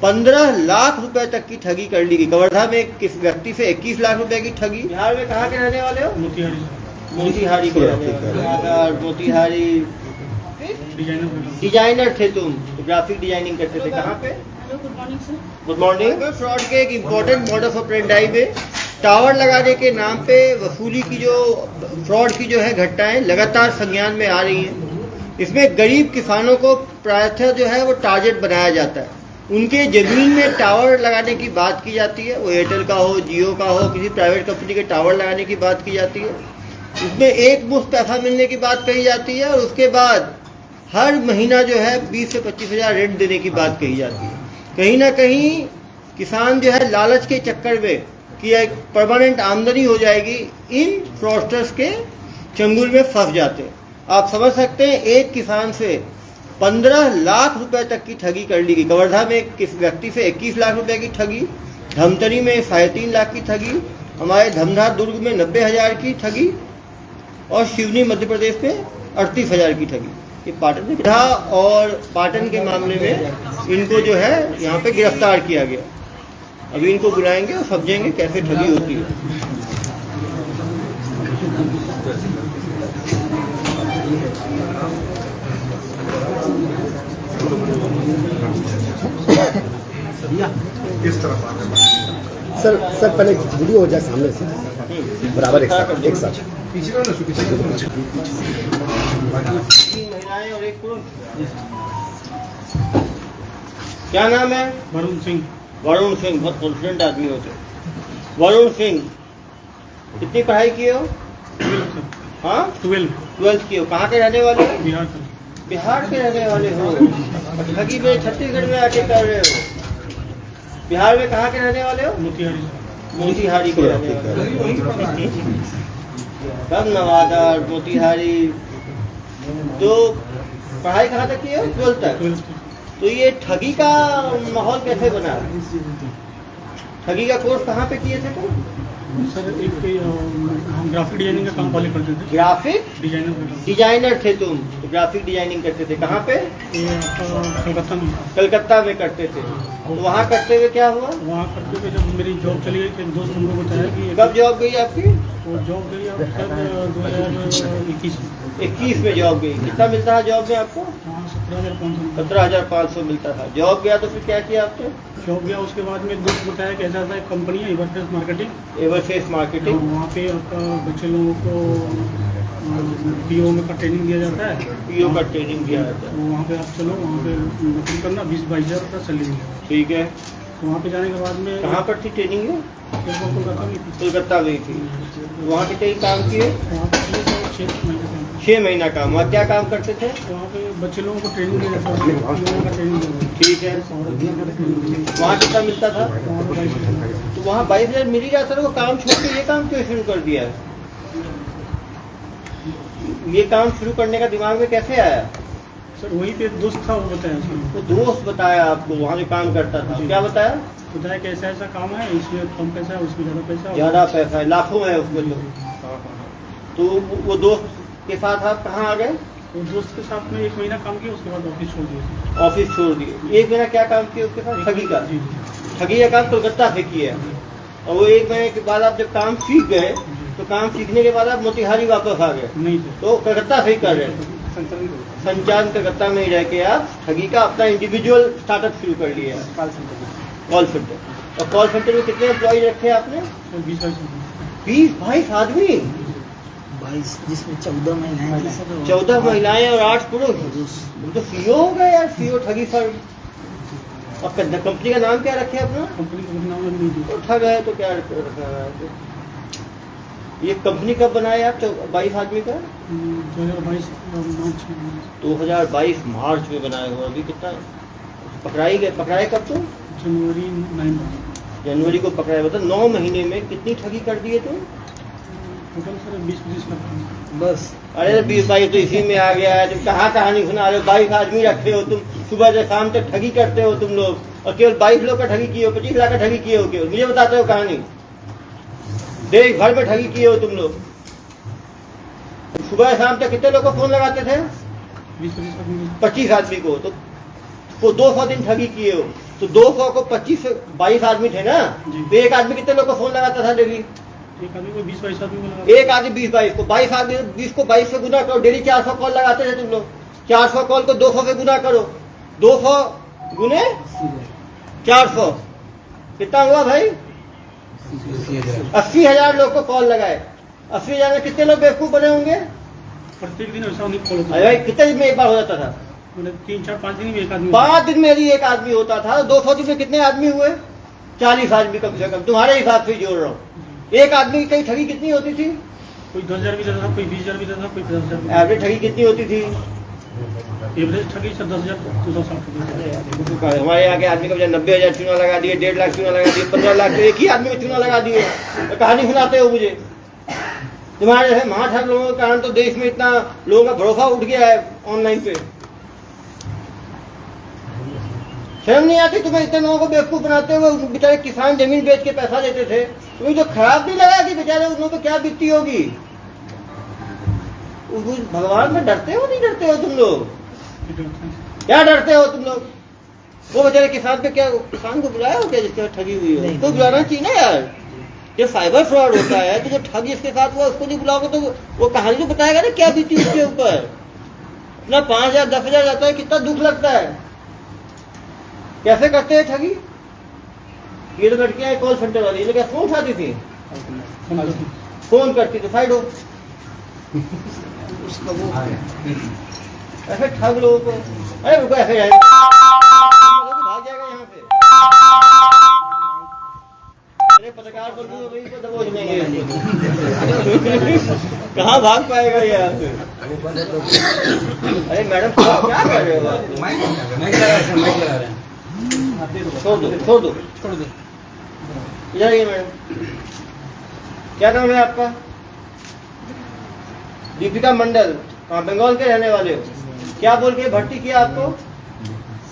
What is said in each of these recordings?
15 लाख रुपए तक की ठगी कर ली गई। कवर्धा में किस व्यक्ति से 21 लाख रुपए की ठगी। बिहार में कहाँ के रहने वाले हो? मोतिहारी के रहने वाले। मोतिहारी डिजाइनर थे तुम, ग्राफिक डिजाइनिंग करते थे। कहाँ पे? Good morning. फ्रॉड के एक इम्पोर्टेंट मॉडस ऑपरेंडाई में टावर लगाने के नाम पे वसूली की जो फ्रॉड की जो है घटनाएं लगातार संज्ञान में आ रही हैं। इसमें गरीब किसानों को प्रायः जो है वो टारगेट बनाया जाता है। उनके जमीन में टावर लगाने की बात की जाती है, वो एयरटेल का हो, जियो का हो, किसी प्राइवेट कंपनी के टावर लगाने की बात की जाती है। उसमें एक मुश्त पैसा मिलने की बात कही जाती है और उसके बाद हर महीना जो है 20 से 25 हज़ार रेंट देने की बात कही जाती है। कहीं ना कहीं किसान जो है लालच के चक्कर में कि एक परमानेंट आमदनी हो जाएगी, इन फ्रॉडस्टर्स के चंगुल में फंस जाते हैं। आप समझ सकते हैं, एक किसान से 15 लाख रुपए तक की ठगी कर ली गई। कवर्धा में किस व्यक्ति से 21 लाख रुपए की ठगी, धमतरी में 3.5 लाख की ठगी, हमारे धमधार दुर्ग में 90,000 की ठगी और शिवनी मध्य प्रदेश में 38,000 की ठगी। ये पाटन में था और पाटन के मामले में इनको जो है यहाँ पे गिरफ्तार किया गया। अभी इनको बुलाएंगे और समझेंगे कैसे ठगी होती है। इस तरफ सर पहले वीडियो हो जाए सामने से बराबर एक साथ पीछे ना पीछे महिलाएं और एक पुरुष। क्या नाम है? वरुण सिंह। वरुण सिंह बहुत कॉन्फिडेंट आदमी होते। वरुण सिंह कितनी पढ़ाई किए हो? हाँ 12th किए हो। कहाँ के रहने वाले हो? बिहार का। बिहार के रहने वाले हो। ठगी में छत्तीसगढ़ में आके कर रहे हो। बिहार में कहाँ के रहने वाले हो? मोतिहारी के रहने वाले। कब नवादा मोतिहारी। तो पढ़ाई कहाँ तक की है? 12th तक। तो ये ठगी का माहौल कैसे बना? ठगी का कोर्स कहाँ पे किए थे तुम? सर एक हम ग्राफिक डिजाइनिंग का काम पहले करते थे। ग्राफिक डिजाइनर डिजाइनर थे तुम, ग्राफिक डिजाइनिंग करते थे। कहाँ पे? कलकत्ता में। कलकत्ता में करते थे। तो वहाँ करते हुए क्या हुआ? वहाँ करते हुए जब मेरी जॉब चली गई तो एक दोस्त हमको बताया कि कब जॉब गई आपकी? वो जॉब गई अब सर 21 में जॉब गई। कितना मिलता है जॉब में आपको? 17,500 मिलता था। जॉब गया तो फिर क्या किया आपने? जॉब गया उसके बाद में दोस्त बताया कि ऐसा ऐसा एक कंपनी है एवरफेस मार्केटिंग। एवरफेस मार्केटिंग। वहाँ पे आपका बच्चे लोगों को पीओ में का ट्रेनिंग दिया जाता है। पीओ का ट्रेनिंग दिया जाता है। तो वहाँ पे आप चलो, वहाँ पे नौकरी करना 20-22 हज़ार रुपया सैलरी। ठीक है। तो वहाँ पे जाने के बाद में कहाँ पर थी ट्रेनिंग है? कोलकाता में थी। कोलकाता में थी। वहाँ कितने काम किए? वहाँ पे 6 महीना काम। वहाँ क्या काम करते थे? वहाँ पे बच्चे लोगों को ट्रेनिंग दिया जाता है। ठीक है। वहाँ कितना मिलता था? तो वहाँ 22,000 मिल ही जाता था। वो काम छोड़ के ये काम क्यों शुरू कर दिया है? ये काम शुरू करने का दिमाग में कैसे आया? सर वहीं पे दोस्त था, वो बताया सर। तो दोस्त बताया आपको, वहाँ जो काम करता था। क्या बताया? बताया कि ऐसा ऐसा काम है, इसमें कम पैसा है, उसमें ज़्यादा पैसा है। ज़्यादा पैसा है, लाखों है उसमें। तो वो दोस्त के साथ आप कहाँ आ गए? वो दोस्त के साथ में 1 महीना काम किया, उसके बाद ऑफिस छोड़ दिया। ऑफिस छोड़ दिए। 1 महीना क्या काम किया उसके साथ? ठगी का। जी। ठगी का काम कोलकाता से किया। और वो 1 महीने के बाद आप जब काम सीख गए तो काम सीखने के बाद आप मोतिहारी वापस आ गए। नहीं सर, तो कलकत्ता से ही कर रहे हैं। संचार कलकत्ता में ही रह के आप ठगी का अपना इंडिविजुअल स्टार्टअप शुरू कर लिया है। Call centre. और कॉल सेंटर में कितने एम्प्लॉय रखे आपने? 20-22 आदमी। 22 जिसमें 14 महिलाएं थी सर। 14 महिलाएं और 8 पुरुष। तो सीओ हो गए यार, सीओ ठगी फर्म। और कंपनी का नाम क्या रखे अपना? कंपनी का नाम नहीं दिया। तो ठग है तो क्या रखा है? ये कंपनी कब बनाया आप? 22 आदमी का 2022 मार्च में। 2022 मार्च में बनाए हो। अभी कितना पकड़ाई गए? पकड़ाए कब? तो जनवरी 9 जनवरी को पकड़ाए। मतलब 9 महीने में कितनी ठगी कर दिए तुम? टोटल सर 20-25 लाख बस। अरे 20-22 तो इसी में आ गया है। तुम कहाँ कहानी सुना रहे हो? 22 आदमी रखे हो तुम, सुबह से शाम तक ठगी करते हो तुम लोग। और केवल 22 लोग का ठगी किए हो, 25 लाख का ठगी किए हो केवल। मुझे बताते हो कहानी। देश भर में ठगी किए हो तुम लोग। सुबह शाम तक कितने लोग को फोन लगाते थे? 20-25 लाख 25 आदमी को। तो 200 दिन ठगी किए हो। तो 200 को 25 से 22 आदमी थे ना, जी। तो एक आदमी कितने लोग को फोन लगाता था डेली? एक आदमी को 20-22 आदमी को लगा। एक आदमी 20-22 को, 22 आदमी 20 को 22 से गुना करो, डेली 400 कॉल लगाते थे तुम लोग। 400 कॉल को 200 से गुना करो, 200 गुने 400 कितना हुआ भाई? 80,000 लोग को कॉल लगाए। 80,000 में कितने लोग बेवकूफ बने होंगे? प्रत्येक दिन ऐसा नहीं कॉल होता अरे भाई कितने दिन में एक बार हो जाता था? मतलब 3-4-5 दिन में एक आदमी 5 दिन में यदि एक आदमी होता था, 200 दिन में कितने आदमी हुए? 40 आदमी कम से कम, तुम्हारे हिसाब से जोड़ रहा हूँ। एक आदमी की कहीं ठगी कितनी होती थी? कोई 10,000 भी देता था, कोई 20,000 भी देता था, कोई 50,000 भी। एवरेज ठगी कितनी होती थी? एवरेज ठगी सर 10,000 260। हमारे यहाँ के आदमी को 90,000 चूना लगा दिए, 1.5 लाख चूना लगा दिए, 15 लाख तो एक ही आदमी को चूना लगा दिए। तो कहानी सुनाते हो मुझे। तुम्हारे जैसे महाठग लोगों के कारण तो देश में इतना लोगों का भरोसा उठ गया है ऑनलाइन पे। शर्म नहीं आती तुम्हें? इतने लोगों को बेवकूफ बनाते हुए। बेचारे किसान जमीन बेच के पैसा देते थे, तुम्हें जो खराब नहीं लगा कि बेचारे उन लोगों को क्या बीतती होगी? भगवान में डरते हो नहीं डरते हो तुम लोग? क्या डरते हो तुम लोग? वो बेचारे किसान पे क्या, किसान को बुलाया हो क्या जिसके साथ ठगी हुई है? तो बुलाना चाहिए ना यार। जब साइबर फ्रॉड होता है तो जो ठग जिसके साथ हुआ उसको नहीं बुलाओगे तो वो कहानी तो बताएगा ना क्या बीती उसके ऊपर। अपना 5,000 10,000 जाता है, कितना दुख लगता है। कैसे करते हैं ठगी? ये तो लड़कियां कॉल सेंटर वाली, ये क्या फोन उठाती थी? फोन करती थी, साइड हो। ऐसे ठग लोगों को, अरे रुको ऐसे जाएगा, भाग जाएगा यहाँ से। अरे पत्रकार को दबोच लेंगे। कहाँ भाग पाएगा ये यहाँ से? अरे मैडम क्या कर रहे हो? छोड़ दो इधर आइए मैडम। क्या नाम है आपका? दीपिका मंडल। हाँ, बंगाल के रहने वाले हो। क्या बोल के भर्ती किया आपको?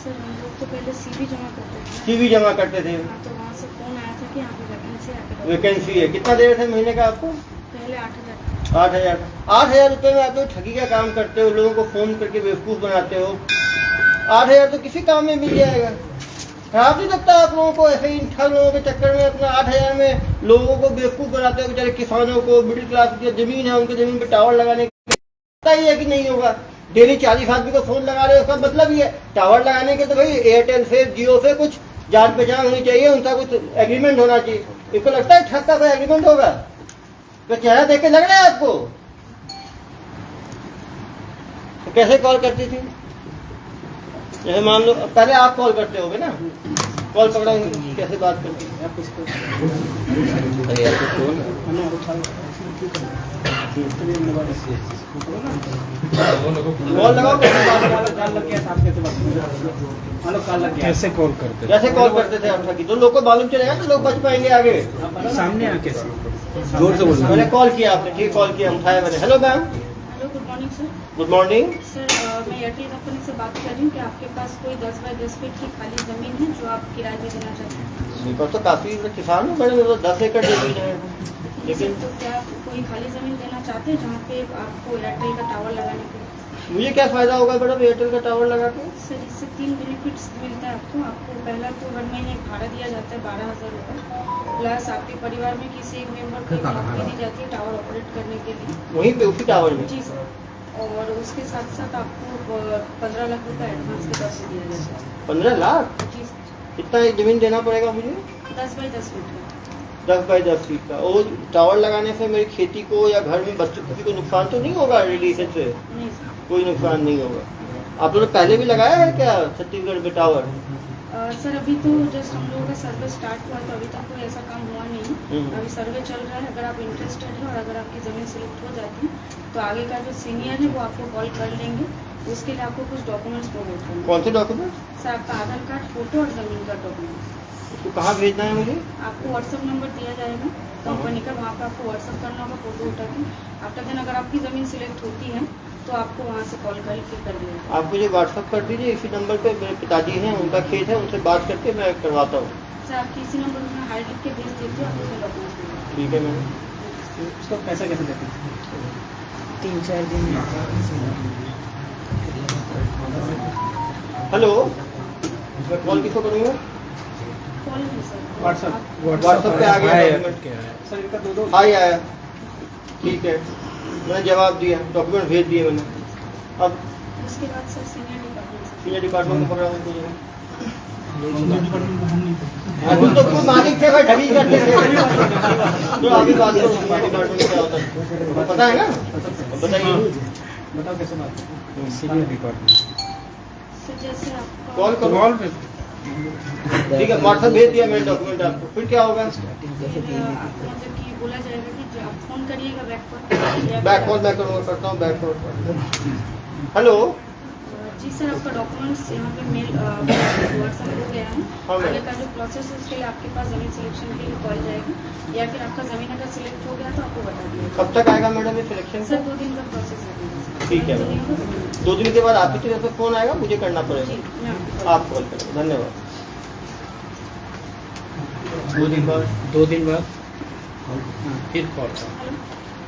सर हम लोग तो पहले सीवी जमा करते थे। सीवी जमा करते थे? हाँ, तो वहाँ से फोन आया था कि यहाँ पे वैकेंसी है। वैकेंसी है। कितना दे रहे थे महीने का आपको? पहले 8,000। 8,000 रुपए में आप तो ठगी का काम करते हो, लोगों को फोन करके बेवकूफ बनाते हो। 8,000 तो किसी काम में मिल जाएगा। खराब नहीं लगता आप लोगों को? ऐसे इन ठग लोगों के चक्कर में अपना 8,000 में लोगों को बेवकूफ बनाते हो। बेचारे किसानों को, मिडिल क्लास की जमीन है उनकी जमीन पे टावर लगाने पता ही है कि नहीं होगा। डेली 40 आदमी को फोन लगा रहे हो, उसका मतलब ही है टावर लगाने के तो भाई एयरटेल से, जियो से कुछ जान पहचान होनी चाहिए, उनका कुछ एग्रीमेंट होना चाहिए। इसको लगता है ठग का कोई एग्रीमेंट होगा? तो चेहरा देख के लग रहा है आपको? तो कैसे कॉल करती थी? जैसे मान लो पहले आप कॉल करते होगे ना, कॉल पकड़ा कैसे बात करती है? कॉल लगाओ, कैसे कॉल करते कैसे कॉल करते थे आप? तो लोग को मालूम चलेगा तो लोग बच पाएंगे आगे। सामने आके जोर से बोलना। मैंने कॉल किया, आपने ठीक कॉल किया, उठाया मैंने। Hello ma'am. Hello, good morning sir. Good morning sir मैं एयरटेल कंपनी से बात कर रही हूँ कि आपके पास कोई 10 बाई 10 फीट की खाली ज़मीन है जो आप किराए पे देना चाहते हैं? मेरे पास तो काफी किसान हूँ, मेरे तो 10 एकड़ जमीन है। लेकिन तो क्या आप कोई खाली ज़मीन देना चाहते हैं जहाँ पे आपको एयरटेल का टावर लगाने के? मुझे क्या फायदा होगा मैडम एयरटेल का टावर लगा के? सर इससे 3 बेनिफिट्स मिलता है आपको। पहला तो हर महीने भाड़ा दिया जाता है 12,000 रुपये, प्लस आपके परिवार में किसी एक मेंबर को नौकरी दी जाती है टावर ऑपरेट करने के लिए। वहीं पे उसी टावर में? जी सर। और उसके साथ साथ आपको 15 लाख रुपए एडवांस के तौर पर दिया जाता है। 15 लाख? जी सर। कितना जमीन देना पड़ेगा मुझे? 10 बाई 10 फीट का। 10 बाई 10 फीट का। और टावर लगाने से मेरी खेती को या घर में बच्चों किसी को नुकसान तो नहीं होगा? रेडिएशन से नहीं सर। कोई नुकसान नहीं होगा। आप लोगों ने पहले भी लगाया है क्या छत्तीसगढ़ में टावर? सर अभी तो जस्ट हम लोगों का सर्वे स्टार्ट हुआ तो अभी तक कोई ऐसा काम हुआ नहीं। अभी सर्वे चल रहा है। अगर आप इंटरेस्टेड हैं और अगर आपकी ज़मीन सिलेक्ट हो जाती है तो आगे का जो सीनियर है वो आपको कॉल कर लेंगे। उसके लिए आपको कुछ डॉक्यूमेंट्स प्रोवाइड करना है। कौन से डॉक्यूमेंट? सर आपका आधार कार्ड, फोटो और ज़मीन का डॉक्यूमेंट्स। इसको कहाँ भेजना है मुझे? आपको व्हाट्सअप नंबर दिया जाएगा कंपनी का, वहाँ पर आपको व्हाट्सअप करना होगा फोटो उठा के। आफ्टर देन अगर आपकी ज़मीन सिलेक्ट होती है तो आपको वहाँ से कॉल करके कर दिया। आप मुझे व्हाट्सअप कर दीजिए इसी नंबर पे। मेरे पिताजी हैं, उनका खेत है, उनसे बात करके मैं करवाता हूँ। सर आपकी इसी नंबर पर मैं हाई लिख के भेज देती हूँ, आप उसमें डॉक्यूमेंट्स भेज ठीक है मैम। उसका पैसा कैसे देते हैं? 3-4 दिन में। हेलो, कॉल किसको करूँगा? कॉल नहीं सर, व्हाट्सएप पे आ गया डॉक्यूमेंट? सर इनका दो हाई आया, ठीक है, मैंने जवाब दिया, डॉक्यूमेंट भेज दिए मैंने। अब उसके बाद सर सीनियर डिपार्टमेंट को पकड़ा उनको जो है। डिपार्टमेंट हम नहीं अभी तो खुद मालिक थे भाई, ढगी करते थे। तो अभी बात करो सीनियर डिपार्टमेंट क्या होता है, पता है ना? बताइए। बताओ कैसे बात सीनियर डिपार्टमेंट सर जैसे आपका कॉल करो, ठीक है, व्हाट्सएप भेज दिया मैंने डॉक्यूमेंट आपको, फिर क्या होगा? मतलब कि बोला जाएगा कि आप फोन करिएगा बैक कॉल बैक कॉल मैं करूँगा, करता हूँ बैक कॉल। हेलो जी सर, आपका डॉक्यूमेंट्स यहाँ पे मेल व्हाट्सएप हो गया है। हाँ, मैम। आगे का जो प्रोसेस है उसके लिए आपके पास ज़मीन सिलेक्शन के लिए कॉल जाएगा, या फिर आपका ज़मीन अगर सिलेक्ट हो गया तो आपको बता दिया कब तक आएगा मैडम ये सिलेक्शन? सर 2 दिन का प्रोसेस है। ठीक है मैम, 2 दिन के बाद आपकी तरफ से फोन आएगा, मुझे करना पड़ेगा, जी मैं आप कॉल करें। धन्यवाद। 2 दिन बाद फिर कॉल।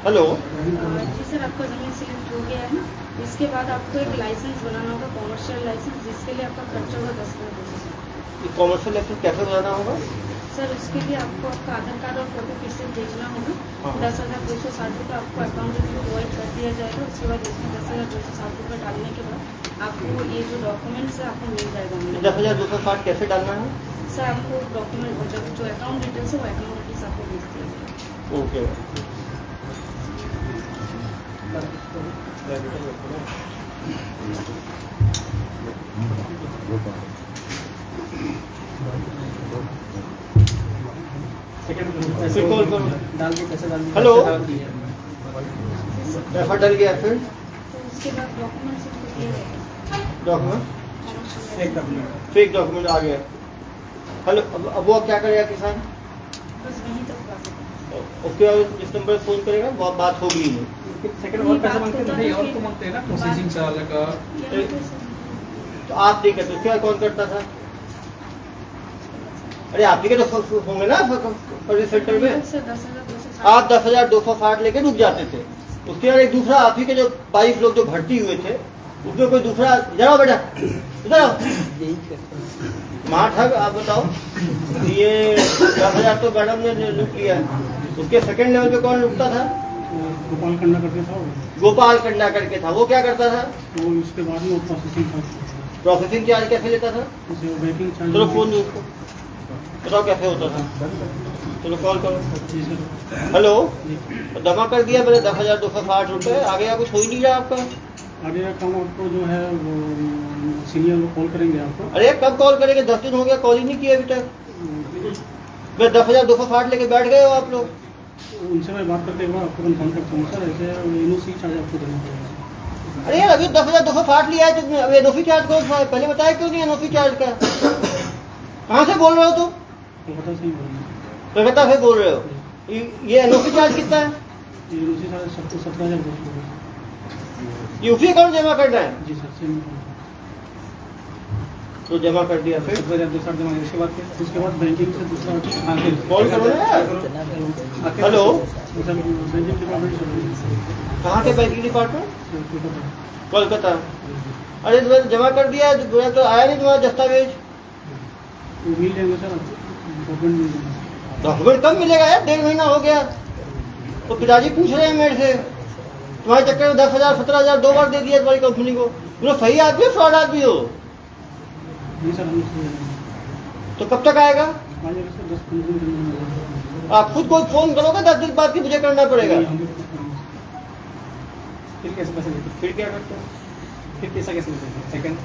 हेलो जी सर, आपका ज़मीन सिलेक्ट हो गया है। इसके बाद आपको एक लाइसेंस बनाना होगा, कॉमर्शियल लाइसेंस, जिसके लिए आपका खर्चा होगा 10,000। ये कॉमर्शियल लाइसेंस कैसे बनाना होगा? सर उसके लिए आपको आपका आधार कार्ड और फोटो फिर से भेजना होगा। हाँ। 10,260 रुपये आपको अकाउंट में प्रोवाइड कर दिया जाएगा। उसके बाद इसमें 10,260 रुपये डालने के बाद आपको ये जो डॉक्यूमेंट्स है आपको मिल जाएगा। 10,260 कैसे डालना है? सर आपको डॉक्यूमेंट जो अकाउंट डिटेल्स है वो अकाउंट डिटेल्स आपको भेज दिया जाएगा। ओके फिर कॉल करो। डाल के कैसे डाल हेलो। डाल दिया। एफर्ट डल गया, फिर तो उसके बाद डॉक्यूमेंट्स आपको दिया जाएगा। डॉक्यूमेंट, एक डॉक्यूमेंट फेक डॉक्यूमेंट आ गया। हेलो, अब वो क्या करेगा किसान? बस वहीं तक बात है। ओके, जिस नंबर पे फोन करेगा वो बात होगी ही नहीं। सेकंड और पैसे मांगते हैं नहीं और तो मांगते हैं ना प्रोसेसिंग चार्ज का। यहाँ पे सर तो आप नहीं करते, क्या कौन करता था? अरे आप ही के तो होंगे ना सर्विस सेंटर में। सर 10,260 आप 10,260 लेके रुक जाते थे। उसके बाद एक दूसरा आप ही के जो 22 लोग जो भर्ती हुए थे, उसमें कोई दूसरा, इधर आओ बेटा, इधर आओ, माठ, आप बताओ। ये 10,000 तो मैडम ने लूट लिया है। उसके सेकंड लेवल पे कौन लूटता था? गोपाल खन्ना करके था वो। गोपाल कंडा करके था, वो क्या करता था? वो इसके बाद में वो प्रोसेसिंग था, प्रोसेसिंग चार्ज कैसे लेता था? उसे बैंकिंग चार्ज। चलो फोन दो उसको, बताओ कैसे होता था। चलो कॉल करो। जी सर। हेलो, जमा कर दिया मैंने 10,260 रुपये, आगे या कुछ हो ही नहीं रहा आपका। आगे का काम आपको जो है वो सीनियर लोग कॉल करेंगे आपको। अरे कब कॉल करेंगे? 10 दिन हो गया, कॉल ही नहीं किया अभी तक। मैं 10,260 लेके बैठ गए हो आप लोग। उनसे मैं बात करके एक बार आपको कंफर्म करता हूँ सर, ऐसे एनओसी चार्ज आपको देना पड़ेगा। अरे यार अभी 10,260 लिया है तुमने, अब एनओसी चार्ज कौन सा है? पहले बताया क्यों नहीं एनओसी चार्ज का? कहाँ से बोल रहे हो तुम? कोलकाता से ही बोलेंगे। कलकत्ता से बोल रहे हो? ये एनओसी चार्ज कितना है? एनओसी चार्ज सबको 17,000 ये उसी अकाउंट जमा करना है? जी सर, सेम तो जमा कर दिया, फिर 17,260 जमा। उसके बाद बैंकिंग से दूसरा कॉल करो ना यार। हेलो, बैंकिंग डिपार्टमेंट से कहाँ के बैंकिंग डिपार्टमेंट? कोलकाता। अरे तुम्हें जमा कर दिया, तो आया नहीं तुम्हारा दस्तावेज? मिल जाएंगे सर, डॉक्यूमेंट मिल जाएंगे। डॉक्यूमेंट कब मिलेगा यार? 1.5 महीना हो गया। तो पिताजी पूछ रहे हैं मेरे से, तुम्हारे चक्कर में 10,000 17,000 2 बार दे दिया तुम्हारी कंपनी को। तुम सही आदमी हो, फ्रॉड आदमी हो? नहीं सर, हम तो कब तक आएगा? आ जाएगा सर, 10-15 दिन में। आप खुद कोई फोन करोगे 10 दिन बाद की मुझे करना पड़ेगा? फिर कैसे पैसे देते? फिर क्या करते हैं? फिर पैसा कैसे देते? सेकंड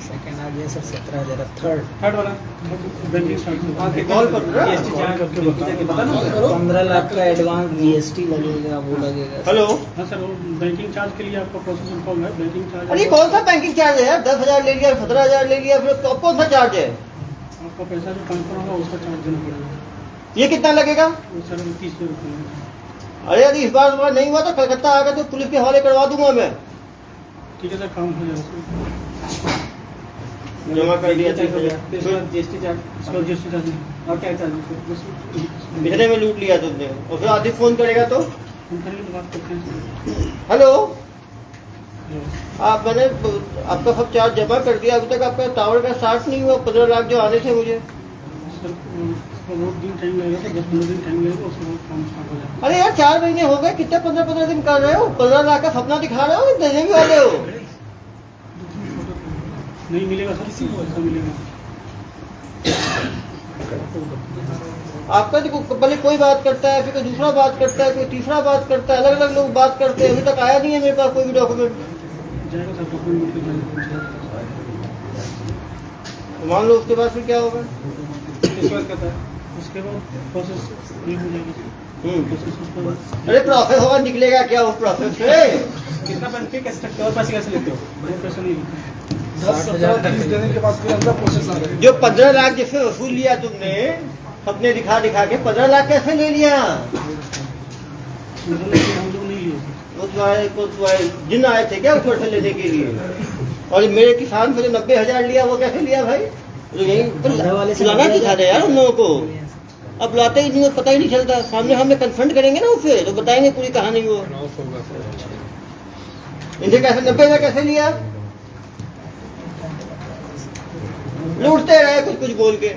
सेकंड आ गया सर 17,000। थर्ड वाला बैंकिंग चार्ज कॉल कर रहा है? जीएसटी चार्ज करके बता ना। 15 लाख का एडवांस जीएसटी लगेगा, वो लगेगा। हेलो, हाँ सर, वो बैंकिंग चार्ज के लिए आपका प्रोसेसिंग कॉल है। बैंकिंग चार्ज अरे कौन सा बैंकिंग चार्ज है यार? 10,000 ले लिया, 17,000 ले लिया, फिर अब कौन सा चार्ज है? आपका पैसा जो ट्रांसफर होगा उसका चार्ज देना पड़ेगा। ये कितना लगेगा? वो सर 30 रुपये। अरे यदि इस बार तुम्हारा नहीं हुआ तो कलकत्ता आकर तो पुलिस के हवाले करवा दूंगा मैं। ठीक है सर, काम हो जाएगा। जमा कर दिया। जीएसटी चार्ज, उसका जीएसटी चार्ज नहीं। और क्या चार्ज? पिछले में लूट लिया तुमने, और फिर आदि फोन करेगा तो? हम करेंगे तो बात करते हैं। Hello, hello. मैंने आपका सब चार्ज जमा कर दिया, अभी तक आपका टावर का स्टार्ट नहीं हुआ। 15 लाख जो आने थे मुझे। सर बहुत दिन टाइम लगेगा, तो 10-15 दिन टाइम लगेगा, उसके बाद काम स्टार्ट हो जाएगा। अरे यार 4 महीने हो गए, कितने 15-15 दिन कर रहे हो? 15 लाख का सपना दिखा रहे हो, देने भी वाले हो? नहीं मिलेगा सर, किसी को ऐसा मिलेगा। आपका देखो, पहले कोई बात करता है, फिर कोई दूसरा बात करता है, कोई तीसरा बात करता है, अलग अलग लोग बात करते हैं। अभी तक आया नहीं है मेरे पास कोई भी डॉक्यूमेंट। जाएगा सर, डॉक्यूमेंट लेके जाएगा। मान लो उसके बाद फिर क्या होगा? उसके बाद प्रोसेस ये हो जाएगी। प्रोसेस उसके बाद अरे प्रोसेस होगा, निकलेगा क्या उस प्रोसेस से? कितना पैसे कैसे सकते हो और पैसे कैसे लेते हो? वो पैसा नहीं लेते। 10-17 दिन के बाद फिर अंदर प्रोसेस आ रहा है। जो 15 लाख जिससे वसूल लिया तुमने, अपने दिखा दिखा के 15 लाख कैसे ले लिया? मतलब कि हम लोग नहीं लिए। उस जिन आए थे क्या उसको से लेने के लिए? और मेरे किसान से जो 90,000 लिया वो कैसे लिया भाई? तो यही बुलाना दिखा रहे यार उन लोगों को। अब बुलाते ही नहीं, पता ही नहीं चलता। सामने हमें कन्फ्रंट करेंगे ना उससे, तो बताएंगे पूरी कहानी वो। इनसे कैसे 90,000 कैसे लिया? लूटते रहे कुछ कुछ बोल के।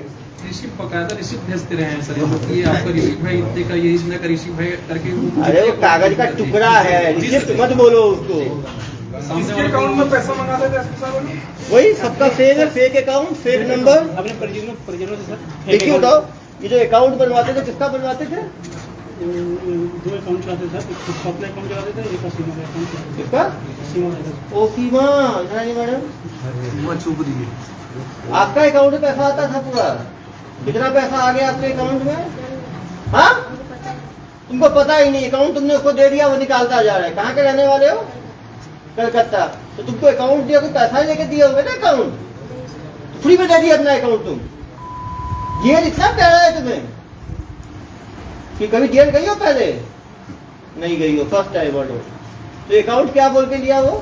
रिसिप्ट बकायदा रिसिप्ट भेजते रहे हैं सर, ये आपका रिसिप्ट भाई इतने का, ये इतने का रिसिप्ट भाई करके। अरे वो कागज का टुकड़ा है, रिसिप्ट मत बोलो उसको। किसके अकाउंट में पैसा मंगा देते हैं? वही सबका फेक है, फेक अकाउंट, फेक नंबर। अपने परिजनों से सर देखिए बताओ, ये जो अकाउंट बनवाते थे किसका बनवाते थे? 2 अकाउंट चलाते सर, एक खुद का अपना अकाउंट चलाते थे, एक सीमा का अकाउंट चलाते किसका? थे। सीमा का ओ सीमा, इधर मैडम, आपका अकाउंट में पैसा आता था पूरा? कितना पैसा आ गया आपके अकाउंट में? हाँ, तुमको पता ही नहीं। अकाउंट तुमने उसको दे दिया, वो निकालता जा रहा है। कहाँ के रहने वाले हो? कलकत्ता। तो तुमको अकाउंट दिया, कोई पैसा ही लेके दिए होंगे ना अकाउंट? फ्री में दे दिया अपना अकाउंट तुम? जेल इतना प्यारा है तुम्हें कि कभी जेल गई हो पहले? नहीं गई हो, फर्स्ट टाइम हो। तो अकाउंट क्या बोल के लिया वो?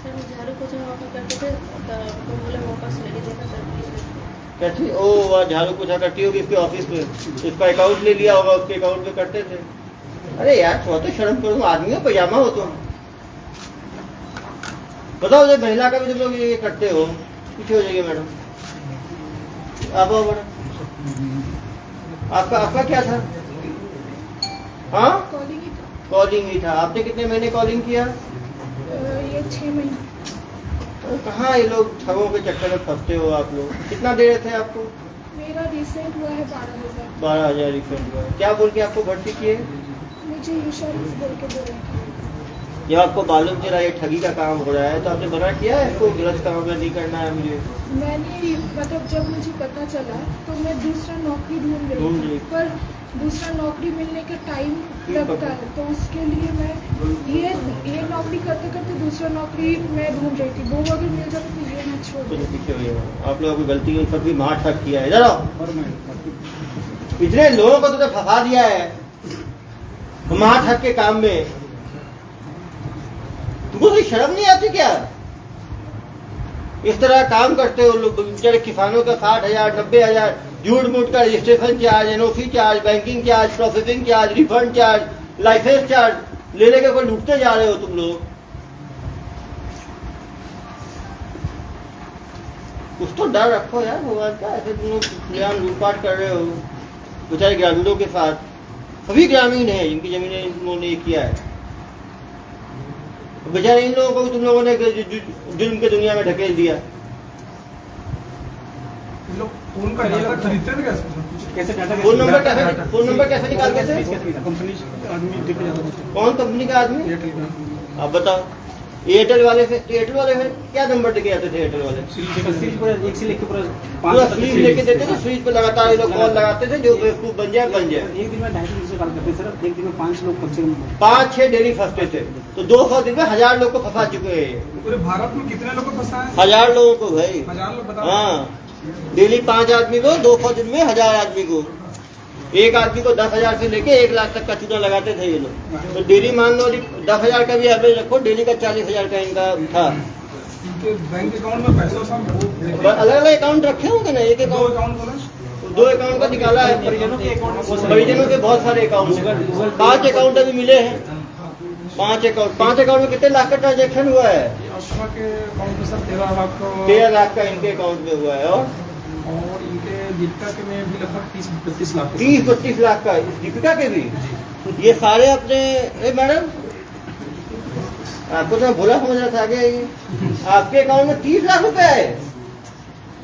सर झाड़ू पोछा वापस करते थे, तो बोले वापस लेके देगा सर। कैसी? ओ वह झाड़ू पोछा करती होगी इसके ऑफिस में, इसका अकाउंट ले लिया होगा, उसके अकाउंट में करते थे। अरे यार थोड़ा तो शर्म करो, आदमी हो, पजामा हो तुम। बताओ जब महिला का भी तुम लोग ये करते हो। पीछे हो जाइए मैडम, आप आओ मैडम। आपका क्या था? हाँ, कॉलिंग ही था। आपने कितने महीने कॉलिंग किया? ये 6 महीने। तो कहाँ ये लोग ठगों के चक्कर में फंसते हो आप लोग? कितना दे रहे थे आपको? मेरा रिसेंट हुआ है 12,000। 12,000 रिफंड हुआ। क्या बोल के आपको भर्ती किए? मुझे इंश्योरेंस बोल के दे रहे थे। जब आपको मालूम चला ये ठगी का काम हो रहा है, तो आपने मना किया है इसको गलत काम में नहीं करना है मुझे? मैंने मतलब जब मुझे पता चला तो मैं दूसरा नौकरी ढूंढ ढूंढ रही रही। थी, पर दूसरा नौकरी मिलने का टाइम लगता है, तो उसके लिए मैं ये नौकरी करते करते दूसरा नौकरी मैं ढूंढ रही थी। वो अगर मिल जाता तो ये मैं छोड़ तो देती। पीछे हुए आप लोगों की गलती है, सब भी मार ठग किया है। इधर आओ, और मैं इतने लोगों को तो फंसा दिया है मार ठग के काम में। तुमको कोई शर्म नहीं आती क्या? इस तरह काम करते हो लोग बेचारे किसानों का 60,000 90,000 झूठ मूठ का registration charge, NOC charge, banking charge, processing charge, refund charge, licence charge ले लेके कोई लूटते जा रहे हो तुम लोग। कुछ तो डर रखो यार भगवान का। ऐसे तुम लोग खुलेआम लूटपाट कर रहे हो बेचारे ग्रामीणों के साथ। सभी ग्रामीण हैं जिनकी जमीनें इन लोगों ने किया है। बेचारे इन लोगों को भी तुम लोगों ने जुल्म के दुनिया में ढकेल दिया। फोन का डाटा खरीदते थे कैसे डाटा फोन नंबर कैसे निकालते थे? कंपनी आदमी देखे जाता था। कौन कंपनी का आदमी? एयरटेल का। आप बताओ। एयरटेल वाले से क्या नंबर देके जाते थे? एयरटेल वाले सीरीज पूरा एक से लेके पूरा 5 स्लीव लेके देते थे। स्लीव पे लगातार ये लोग कॉल लगाते थे, जो बेवकूफ बन जाए। एक दिन में 250 से कॉल करते सर। एक दिन में 5 लोग कम से कम 5-6 डेली फंसते थे, तो 200 दिन में 1000 लोग को फंसा चुके हैं। पूरे भारत में कितने लोगों को फंसा है? 1000 लोगों को भाई। 1000 लोग बताओ। हाँ, डेली 5 आदमी को, 200 दिन में 1000 आदमी को। एक आदमी को 10,000 से लेके 1 लाख तक का चूना लगाते थे ये लोग। तो डेली मान लो 10,000 का भी एवरेज रखो, डेली का 40,000 का इनका था। इनके बैंक अकाउंट में पैसा सब अलग अलग अकाउंट रखे होंगे ना, एक दो अकाउंट अकाउंट बोला। 2 अकाउंट का निकाला है। परिजनों के अकाउंट परिजनों के बहुत सारे अकाउंट हैं। 5 अकाउंट अभी मिले हैं। 5 अकाउंट में कितने लाख का ट्रांजेक्शन हुआ है? अश्वा के अकाउंट में सर 13 लाख 13 लाख का इनके अकाउंट में हुआ है। और इनके दीपिका के में भी लगभग 30-32 लाख। 30-32 लाख का दीपिका के भी। ये सारे अपने मैडम आपको तो मैं भोला समझ रहा था आगे आपके अकाउंट में 30 लाख रुपए है।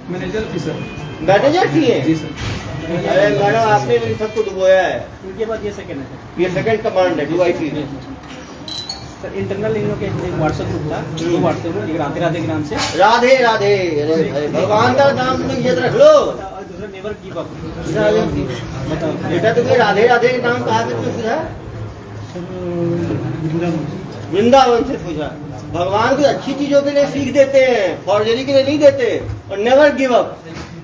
मैनेजर थी सर। मैनेजर थी है जी सर। अरे मैडम आपने इन सबको डुबोया है। उनके बाद ये सेकंड है। ये सेकंड कमांड है डुबाई सर इंटरनल इन लोग के एक व्हाट्सएप ग्रुप था, दो व्हाट्सएप ग्रुप, एक राधे राधे के नाम से, राधे राधे। अरे भाई भगवान का नाम तुम इज्जत रख लो। और दूसरा नेवर गिव अप। बताओ बेटा तुमने राधे राधे के नाम कहाँ से तुमने सुना? सर वृंदावन से पूछा। भगवान कुछ अच्छी चीजों के लिए सीख देते हैं, फॉर्जरी के लिए नहीं देते। और नेवर गिव अप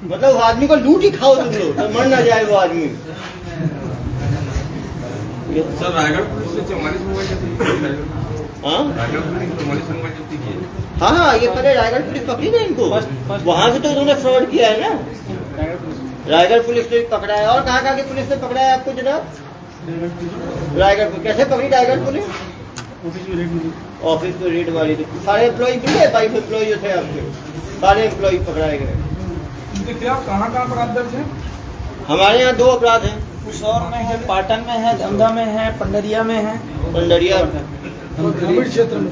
मतलब आदमी को लूट ही खाओ तुम लोग तो मर ना जाए वो आदमी। सर रायगढ़ पुलिस से 44 मोबाइल जब्त की। हाँ रायगढ़ पुलिस ने 44 मोबाइल जब्त की है। हाँ ये पहले रायगढ़ पुलिस पकड़ी ना इनको, वहां से तो इन्होंने फ्रॉड किया है ना। रायगढ़ पुलिस ने पकड़ा है। और कहाँ की पुलिस ने पकड़ा है आपको जनाब? रायगढ़ पुलिस। कैसे पकड़ी रायगढ़ पुलिस? ऑफिस में रेड मारी थी। सारे एम्प्लॉय मिले, 22 एम्प्लॉय जो थे आपके सारे एम्प्लॉय पकड़ाए गए। क्या कहाँ अपराध दर्ज है? हमारे यहाँ 2 अपराध हैं। कुछ और में है, पाटन में है, धंधा में है, पंडरिया में है। पंडरिया ग्रामीण क्षेत्र में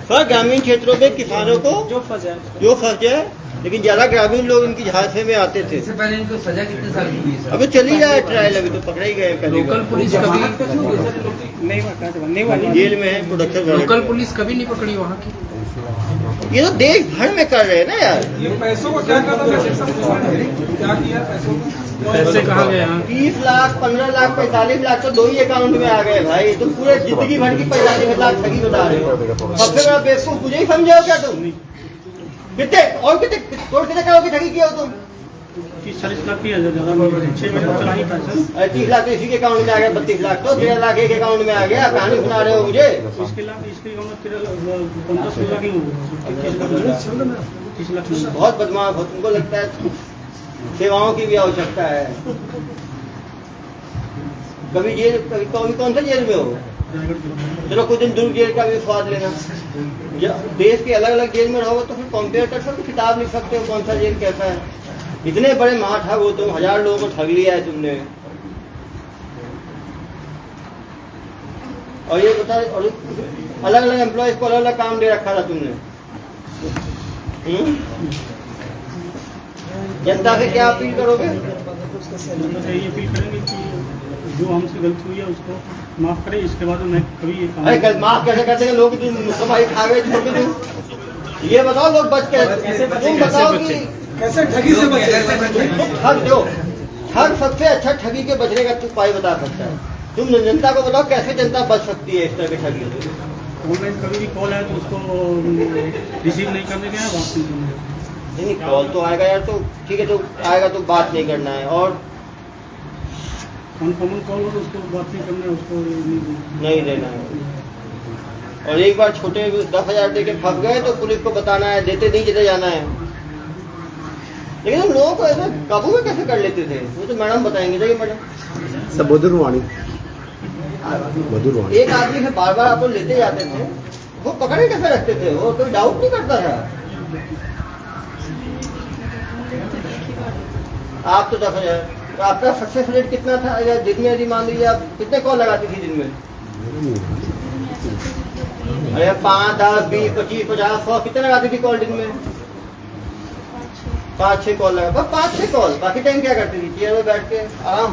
सर ग्रामीण क्षेत्रों में किसानों को जो फंसा जो फंस जाए, लेकिन ज्यादा ग्रामीण लोग इनकी झांसे में आते थे। इससे पहले इनको सजा कितने साल की हुई है? अभी चली जाए ट्रायल, अभी तो पकड़े ही गए पहले। लोकल पुलिस कभी जेल में है प्रोडक्शन। लोकल पुलिस कभी नहीं पकड़ी वहाँ की। ये तो देश भर में कर रहे हैं ना यार। ये पैसों को क्या करना क्या किया पैसों को? पैसे कहाँ गए? 30 लाख 15 लाख 45 लाख तो 2 ही अकाउंट में आ गए भाई। तुम पूरे जिंदगी भर की 45 लाख ठगी बता रहे हो। सबसे बड़ा बेवकूफ मुझे ही समझे हो क्या तुम? कितने और कितने करोड़ की ठगी किया हो तुम? 30-40 लाख की ज्यादा 6 महीने चला ही था सर। 30 लाख तो इसी के अकाउंट में आ गया, 32 लाख तो 13 लाख एक अकाउंट में आ गया। कहानी सुना रहे हो मुझे? इसके अकाउंट में 15-16 लाख ही होगा। 30 लाख बहुत बदमाश हो। तुमको लगता है सेवाओं की भी आवश्यकता है। कभी जेल कभी कौन सा जेल में हो? चलो कुछ दिन दुर्ग जेल का भी स्वाद लेना। देश के अलग अलग जेल में रहोगे तो फिर कंपेयर कर सकते, किताब लिख सकते हो कौन सा जेल कैसा है। इतने बड़े महाठग हो तुम, 1000 लोगों को ठग लिया है तुमने। और ये बता, और अलग अलग एम्प्लॉयज को अलग अलग काम दे रखा था तुमने। जनता से क्या अपील करोगे? यही अपील करेंगे कि जो हमसे गलती हुई है उसको माफ करें। इसके बाद मैं कभी ये काम अरे कल माफ कैसे करते हैं लोग? कमाई खा गए छोड़ के तुम। ये बताओ लोग बच के तुम बताओ कि कैसे ठगी से बचे? ठग जो ठग सबसे अच्छा ठगी के बचने का उपाय बता सकता है। तुम जनता को बताओ कैसे जनता बच सकती है इस तरह की ठगी से। ऑनलाइन कभी भी कॉल आए तो उसको रिसीव नहीं करने के बात नहीं करनी है। नहीं कॉल तो आएगा यार, तो ठीक है, तो आएगा तो बात नहीं करना है। और कॉमन कॉल हो तो उसको बात नहीं करना है, उसको नहीं देना है। और एक बार छोटे 10,000 दे के फंस गए तो पुलिस को बताना है, देते नहीं चले जाना है। लेकिन हम लोगों को ऐसे काबू में कैसे कर लेते थे वो तो मैडम बताएंगे। देखिए मैडम सब मधुरवाणी मधुरवाणी एक आदमी से बार बार आप लोग लेते जाते थे, वो पकड़े कैसे रखते थे? वो कोई डाउट नहीं करता था। आप तो 10,000, तो आपका सक्सेस रेट कितना था? या दिन में यदि मान लीजिए आप कितने कॉल लगाती थी दिन में? अरे 5, 10, 20, 25, 50, 100 कितने लगाती थी कॉल दिन में? 5-6 कॉल लगा, बस 5-6 कॉल। बाकी टाइम क्या करती थी? चेयर में बैठ के आराम।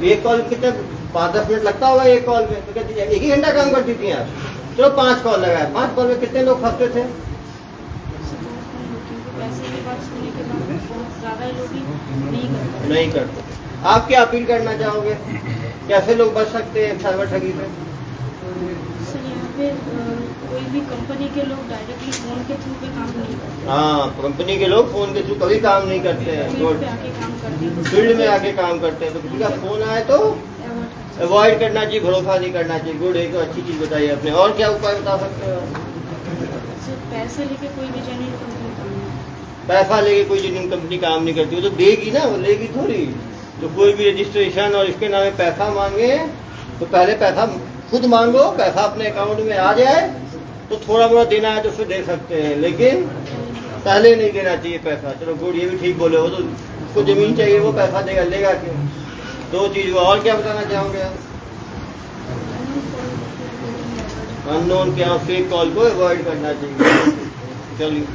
एक कॉल कितने 5-10 मिनट लगता होगा एक कॉल में, तो कहती 1 ही घंटा काम करती थी आप। चलो 5 कॉल लगाए, 5 कॉल में कितने लोग फंसते थे? नहीं करते। आप क्या अपील करना चाहोगे? कैसे लोग बच सकते हैं साइबर ठगी से? सर यहाँ पे कोई भी कंपनी के लोग डायरेक्टली फोन के थ्रू पे काम नहीं करते। हाँ, कंपनी के लोग फोन के थ्रू कभी काम नहीं करते हैं। फील्ड पे आके काम करते हैं। फील्ड में आके काम करते हैं। तो किसी का फोन आए तो अवॉइड करना चाहिए, भरोसा नहीं करना चाहिए। गुड, एक तो अच्छी चीज बताइए आपने। और क्या उपाय बता सकते हो? सर पैसे लेके कोई भी जेन्युइन कंपनी काम नहीं पैसा लेके कोई जेन्युइन कंपनी काम नहीं करती। वो तो देगी ना, वो लेगी थोड़ी। तो कोई भी रजिस्ट्रेशन और इसके नाम पैसा मांगे तो पहले पैसा खुद मांगो, पैसा अपने अकाउंट में आ जाए तो थोड़ा बहुत देना है तो उससे दे सकते हैं, लेकिन पहले नहीं देना चाहिए पैसा। चलो गुड, ये भी ठीक बोले हो। तो जिसको जमीन चाहिए वो पैसा देगा, लेगा क्यों? दो चीज। और क्या बताना चाहोगे आप? अननोन क्या फेक कॉल को अवॉइड करना चाहिए। चलिए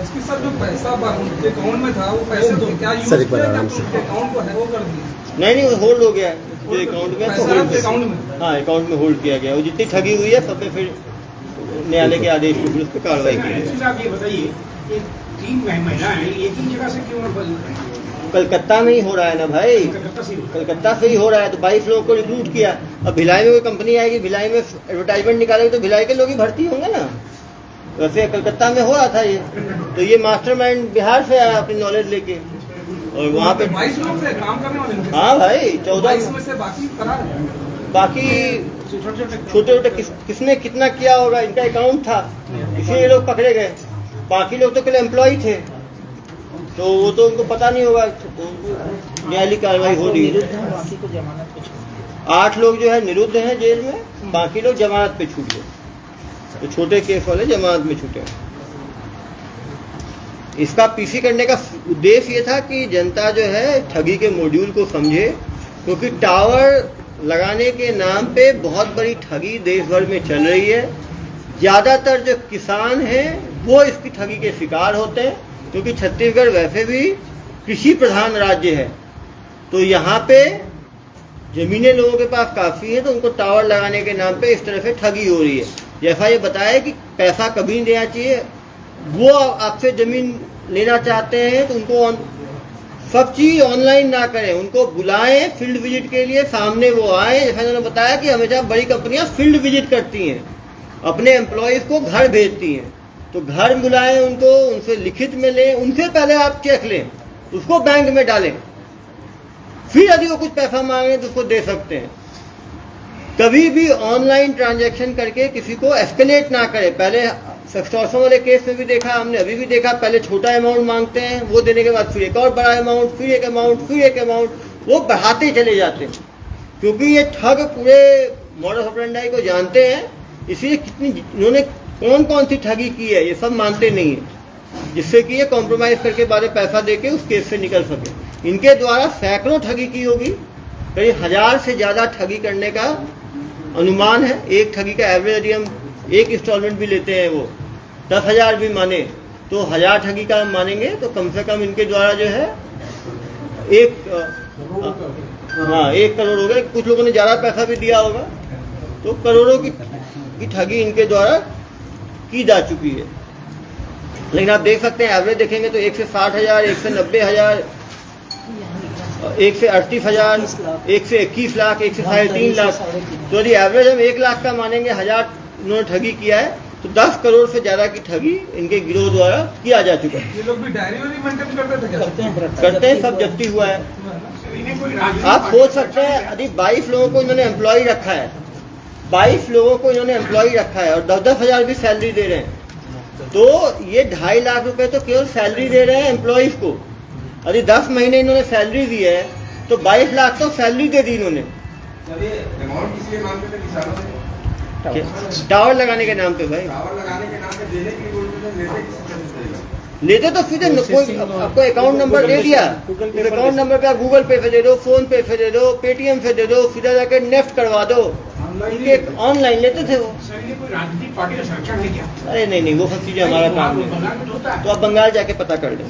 एसपी सर, जो पैसा उनके अकाउंट में था वो पैसे तो क्या यूज सर, एक बार किया या आराम तो से। उसके अकाउंट को है वो कर दिया? नहीं वो होल्ड हो गया है। जो अकाउंट में पैसा hold आपके हो- अकाउंट में? हाँ अकाउंट में होल्ड किया गया। और जितनी ठगी हुई है सब पे फिर न्यायालय के आदेश पे फिर उस पर कार्रवाई की जाएगी। आप ये बताइए कि 3 महीना है, एक ही जगह से क्यों बदल रहे हैं? कलकत्ता में ही हो रहा है ना भाई, कलकत्ता से ही होता है। कलकत्ता से ही हो रहा है। तो 22 लोगों को रिक्रूट किया। अब भिलाई में कोई कंपनी आएगी, भिलाई में एडवर्टाइजमेंट निकालेगी तो भिलाई के लोग ही भर्ती होंगे ना। वैसे कलकत्ता में हो रहा था ये। तो ये मास्टरमाइंड बिहार से आया अपनी नॉलेज लेके, और वहाँ पे 22 लोग थे काम करने वाले उनके हाँ भाई 22 14 में से बाकी फरार है। बाकी छोटे छोटे किसने कितना किया होगा, इनका अकाउंट था इसलिए ये लोग पकड़े गए। बाकी लोग तो केवल एम्प्लॉय थे, तो वो तो उनको पता नहीं होगा। न्यायालयिक कार्रवाई हो रही है। 8 लोग जो है निरुद्ध हैं जेल में, बाकी लोग जमानत पे छूट गए। तो छोटे केस वाले जमानत में छूटे। इसका पीसी करने का उद्देश्य ये था कि जनता जो है ठगी के मॉड्यूल को समझे, क्योंकि टावर लगाने के नाम पे बहुत बड़ी ठगी देश भर में चल रही है। ज़्यादातर जो किसान हैं वो इसकी ठगी के शिकार होते हैं, क्योंकि छत्तीसगढ़ वैसे भी कृषि प्रधान राज्य है। तो यहाँ पे जमीनें लोगों के पास काफ़ी है, तो उनको टावर लगाने के नाम पे इस तरह से ठगी हो रही है। जैसा ये बताया कि पैसा कभी नहीं देना चाहिए। वो आपसे ज़मीन लेना चाहते हैं तो उनको सब चीज़ ऑनलाइन ना करें, उनको बुलाएं फील्ड विजिट के लिए, सामने वो आए। जैसा उन्होंने बताया कि हमेशा बड़ी कंपनियां फील्ड विजिट करती हैं, अपने एम्प्लॉयज़ को घर भेजती हैं। तो घर बुलाएं उनको, उनसे लिखित में लें, उनसे पहले आप चेक लें, उसको बैंक में डालें, फिर यदि वो कुछ पैसा मांगे तो उसको दे सकते हैं। कभी भी ऑनलाइन ट्रांजैक्शन करके किसी को एस्केलेट ना करें। पहले सेक्सटॉर्शन वाले केस में भी देखा हमने, अभी भी देखा, पहले छोटा अमाउंट मांगते हैं, वो देने के बाद फिर एक और बड़ा अमाउंट, फिर एक अमाउंट, फिर एक अमाउंट, वो बढ़ाते चले जाते हैं। क्योंकि ये ठग पूरे मॉडस ऑपरेंडी को जानते हैं, इसलिए कितनी इन्होंने कौन कौन सी ठगी की है ये सब मानते नहीं है, जिससे कि ये कॉम्प्रोमाइज करके बाद पैसा देके उस केस से निकल सके। इनके द्वारा सैकड़ों ठगी की होगी, करीब 1000 से ज़्यादा ठगी करने का अनुमान है। एक ठगी का एवरेज यदि हम एक इंस्टॉलमेंट भी लेते हैं, वो 10,000 भी माने तो 1000 ठगी का हम मानेंगे तो कम से कम इनके द्वारा जो है 1 करोड़ हो गए। कुछ लोगों ने ज़्यादा पैसा भी दिया होगा, तो करोड़ों की ठगी इनके द्वारा की जा चुकी है। लेकिन आप देख सकते हैं एवरेज देखेंगे तो 1 से 60,000, 1 से 90,000, 1 से 38,000, 1 से 21 लाख, 1 से 3.5 लाख। तो यदि एवरेज हम 1 लाख का मानेंगे, 1000 इन्होंने ठगी किया है, तो 10 करोड़ से ज्यादा की ठगी इनके गिरोह द्वारा किया जा चुका है। ये लोग भी डायरी वारी मेंटेन करते थे क्या? करते हैं, सब जब्ती हुआ है। इन्हें कोई राजनीतिक आप सोच सकते हैं यदि 22 लोगों को इन्होंने एम्प्लॉय रखा है, 22 लोगों को इन्होंने एम्प्लॉय रखा है और 10-10 हजार भी सैलरी दे रहे हैं, तो ये 2.5 लाख रुपए तो केवल सैलरी दे रहे हैं एम्प्लॉयज को। यदि 10 महीने इन्होंने सैलरी दी है तो 22 लाख तो सैलरी दे दी इन्होंने अमाउंट किस लिए मांगते थे किसानों से? टावर लगाने के नाम पे। भाई टावर लगाने के नाम पे देने के लिए बोलते थे, लेते किस तरह से देगा? लेते तो सीधे कोई आपको अकाउंट नंबर दे दिया, उस अकाउंट नंबर पे आप गूगल पे से दे दो, फोन पे से दे दो, पेटीएम से दे दो, सीधा जाकर नेफ्ट करवा दो। उनके ऑनलाइन लेते थे वो। सर, ये कोई राजनीतिक पार्टी का संरक्षण है क्या? अरे नहीं, वो सब चीजें हमारा काम है। बंगाल में तो होता है। तो आप बंगाल जाके पता कर लें।